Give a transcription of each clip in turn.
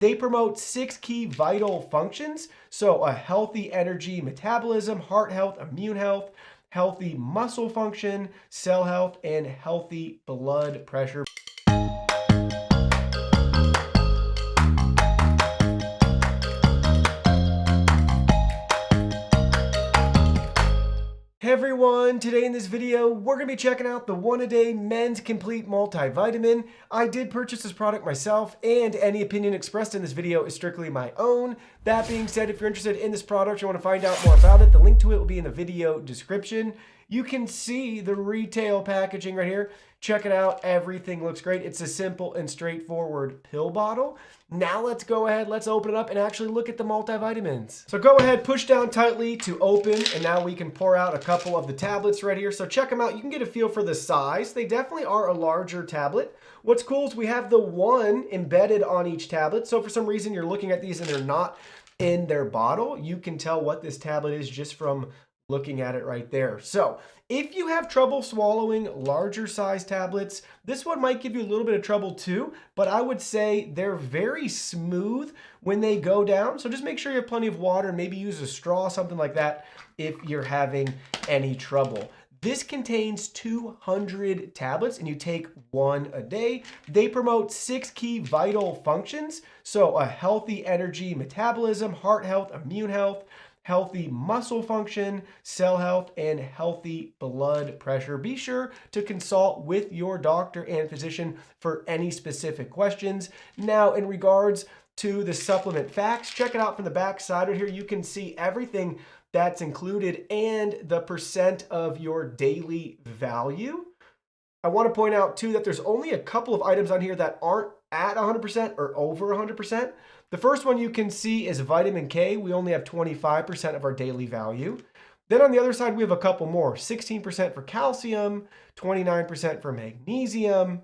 They promote 6 key vital functions. So a healthy energy metabolism, heart health, immune health, healthy muscle function, cell health, and healthy blood pressure. Hey everyone, today in this video, we're going to be checking out the One-A-Day Men's Complete Multivitamin. I did purchase this product myself, and any opinion expressed in this video is strictly my own. That being said, if you're interested in this product, you want to find out more about it, the link to it will be in the video description. You can see the retail packaging right here. Check it out. Everything looks great. It's a simple and straightforward pill bottle. Now let's go ahead, let's open it up and actually look at the multivitamins. So go ahead, push down tightly to open, and now we can pour out a couple of the tablets right here. So check them out. You can get a feel for the size. They definitely are a larger tablet. What's cool is we have the one embedded on each tablet. So for some reason you're looking at these and they're not in their bottle, you can tell what this tablet is just from looking at it right there. So if you have trouble swallowing larger size tablets, this one might give you a little bit of trouble too, but I would say they're very smooth when they go down. So just make sure you have plenty of water and maybe use a straw, something like that, if you're having any trouble. This contains 200 tablets and you take one a day. They promote 6 key vital functions. So a healthy energy metabolism, heart health, immune health, healthy muscle function, cell health, and healthy blood pressure. Be sure to consult with your doctor and physician for any specific questions. Now, in regards to the supplement facts, check it out from the back side right here. You can see everything that's included and the percent of your daily value. I want to point out too that there's only a couple of items on here that aren't at 100% or over 100%. The first one you can see is vitamin K. We only have 25% of our daily value. Then on the other side, we have a couple more, 16% for calcium, 29% for magnesium,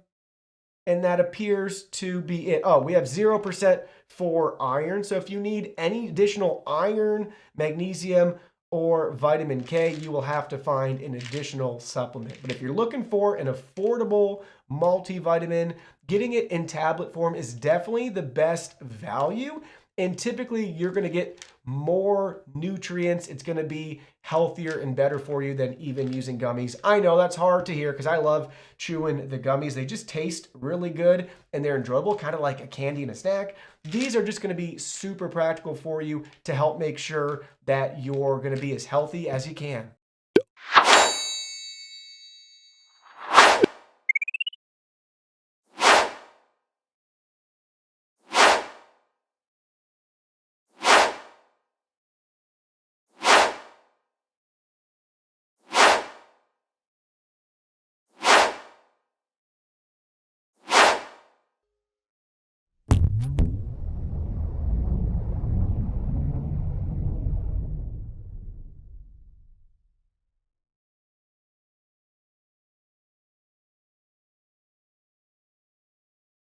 and that appears to be it. Oh, we have 0% for iron. So if you need any additional iron, magnesium, or vitamin K, you will have to find an additional supplement. But if you're looking for an affordable multivitamin, getting it in tablet form is definitely the best value. And typically you're going to get more nutrients. It's going to be healthier and better for you than even using gummies. I know that's hard to hear because I love chewing the gummies. They just taste really good and they're enjoyable, kind of like a candy and a snack. These are just going to be super practical for you to help make sure that you're going to be as healthy as you can.